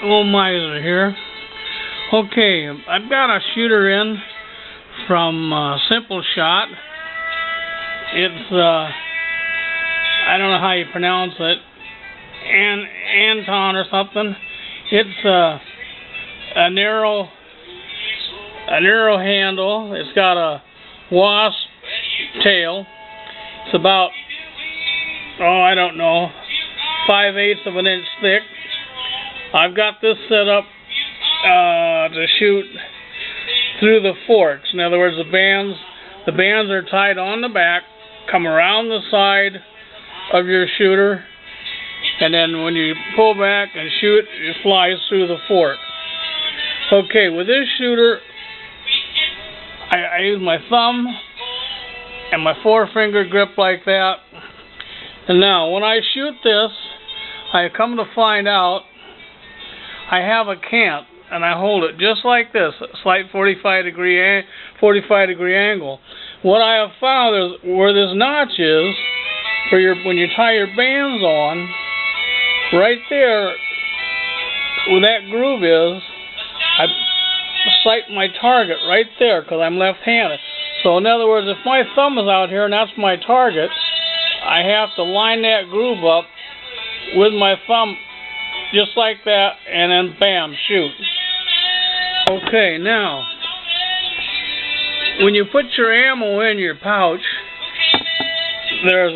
Little Miser here. Okay, I've got a shooter in from Simple Shot. It's I don't know how you pronounce it, Anton or something. It's a narrow handle. It's got a wasp tail. It's about, I don't know, 5/8 of an inch thick. I've got this set up to shoot through the forks. In other words, the bands are tied on the back, come around the side of your shooter, and then when you pull back and shoot, it flies through the fork. Okay, with this shooter, I use my thumb and my forefinger grip like that. And now, when I shoot this, I come to find out I have a cant, and I hold it just like this, a slight 45 degree angle. What I have found is where this notch is, when you tie your bands on, right there, where that groove is, I sight my target right there because I'm left-handed. So in other words, if my thumb is out here and that's my target, I have to line that groove up with my thumb just like that, and then bam, shoot. Okay, now, when you put your ammo in your pouch, there's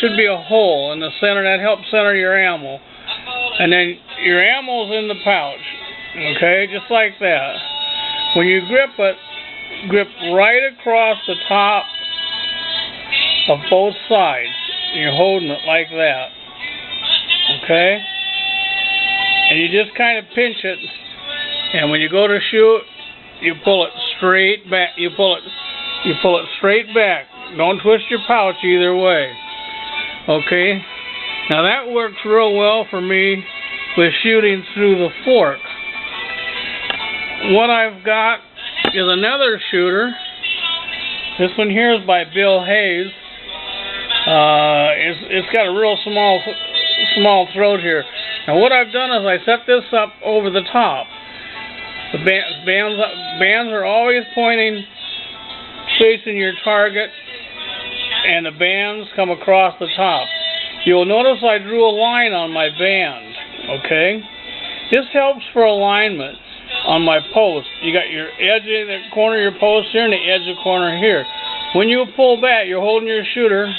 should be a hole in the center that helps center your ammo. And then your ammo's in the pouch. Okay, just like that. When you grip it, grip right across the top of both sides. You're holding it like that. Okay? And you just kind of pinch it, and when you go to shoot, you pull it straight back. You pull it straight back. Don't twist your pouch either way. Okay? Now that works real well for me with shooting through the fork. What I've got is another shooter. This one here is by Bill Hayes. It's got a real small throat here. Now what I've done is I set this up over the top. The bands are always pointing facing your target, and the bands come across the top. You'll notice I drew a line on my band. Okay? This helps for alignment on my post. You got your edge in the corner of your post here and the edge of the corner here. When you pull back, you're holding your shooter,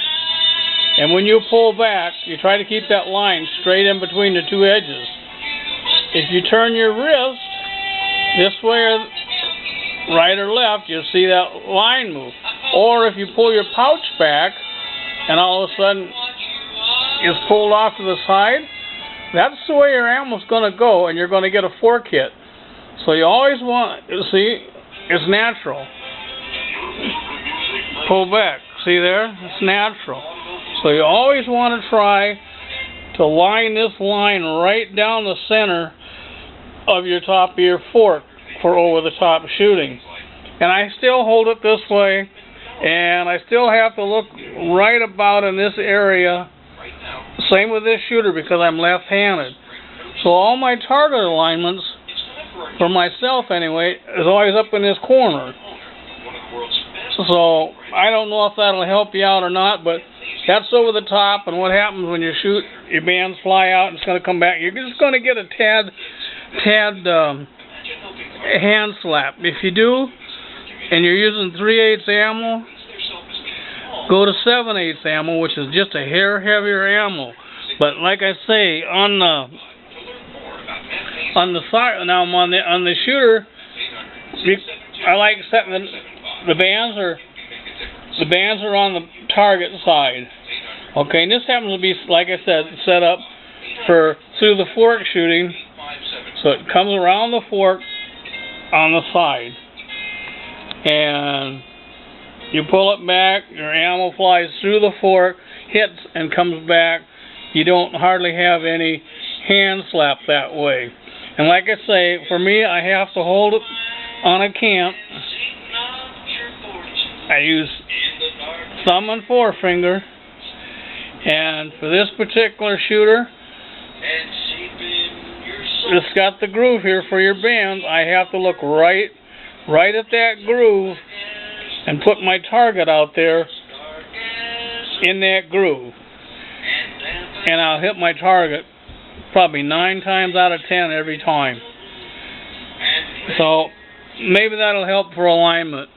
and when you pull back, you try to keep that line straight in between the two edges. If you turn your wrist this way or right or left, you'll see that line move. Or if you pull your pouch back and all of a sudden it's pulled off to the side, that's the way your ammo's going to go, and you're going to get a fork hit. So you always want, see, it's natural. Pull back. See there? It's natural. So you always want to try to line this line right down the center of your top of your fork for over-the-top shooting. And I still hold it this way, and I still have to look right about in this area. Same with this shooter because I'm left-handed. So all my target alignments, for myself anyway, is always up in this corner. So I don't know if that'll help you out or not, but that's over the top, and what happens when you shoot, your bands fly out and it's going to come back. You're just going to get a tad hand slap. If you do, and you're using 3/8 ammo, go to 7/8 ammo, which is just a hair heavier ammo. But like I say, on the side now, on the shooter, I like setting the bands are on the target side. Okay, and this happens to be, like I said, set up for through the fork shooting, so it comes around the fork on the side, and you pull it back, your ammo flies through the fork, hits, and comes back. You don't hardly have any hand slap that way. And like I say, for me, I have to hold it on a cant. I use thumb and forefinger, and for this particular shooter, it's got the groove here for your bands. I have to look right at that groove and put my target out there in that groove. And I'll hit my target probably 9 times out of 10 every time. So maybe that'll help for alignment.